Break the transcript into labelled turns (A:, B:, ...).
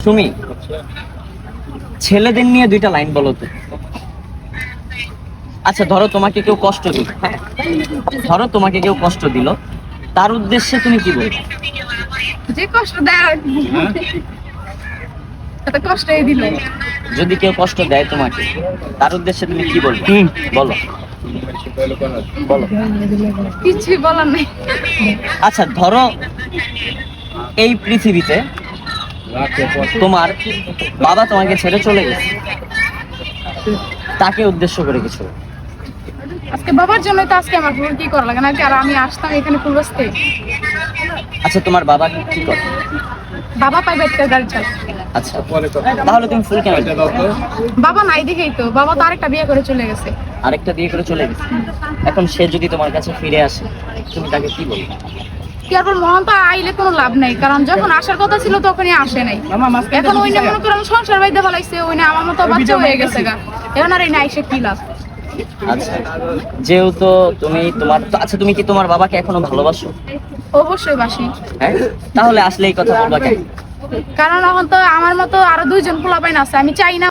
A: তুমি ছেলেদের নিয়ে দুইটা লাইন বলো তো। আচ্ছা ধরো তোমাকে কেউ কষ্ট দিল, হ্যাঁ ধরো তোমাকে কেউ কষ্ট দিল, তার উদ্দেশ্যে তুমি কি বলবে?
B: যে কষ্ট দেয় আর কি। এত কষ্টই দিল।
A: যদি কেউ কষ্ট দেয় তোমাকে, তার উদ্দেশ্যে তুমি কি বলবে? বলো বলো।
B: কিছুই বলার নাই।
A: আচ্ছা ধরো এই পৃথিবীতে তোমার বাবা তোমাকে ছেড়ে চলে গেছে, তাকে উদ্দেশ্য করে কিছু বলো।
B: আজকে বাবার জন্যই তো আজকে আমার ফুল কি করা লাগে নাকি আর আমি আসতাম এখানে ফুল বসতে।
A: আচ্ছা তোমার বাবা কি করে?
B: বাবা প্রাইভেট কার গাড়ি চালায়।
A: আচ্ছা তাহলে তুমি ফুল কেন দিলে?
B: বাবা নাই দেখেই তো, বাবা তো আরেকটা বিয়ে করে চলে গেছে।
A: আরেকটা বিয়ে করে চলে গেছে, এখন সে যদি তোমার কাছে ফিরে আসে তুমি তাকে কি বলবে?
B: কি আর বলবো, মহান তো আইলে কোনো লাভ নাই, কারণ যখন আসার কথা ছিল তখনই আসে নাই। এখন ওই না মনে করো সংসার বাইতে ফেলাইছে, ওই না আমার মতো বাচ্চা হয়ে গেছে গা, এখন আর এই না এসে কি লাভ।
A: আচ্ছা যেহেতু তুমি আচ্ছা তুমি কি তোমার বাবাকে এখনো ভালোবাসো?
B: অবশ্যই বাসি।
A: হ্যাঁ তাহলে আসলে এই কথা বলবা কেন?
B: কারণ এখন তো আমার মতো আরো দুইজন পোলাপাইন আছে, আমি চাই না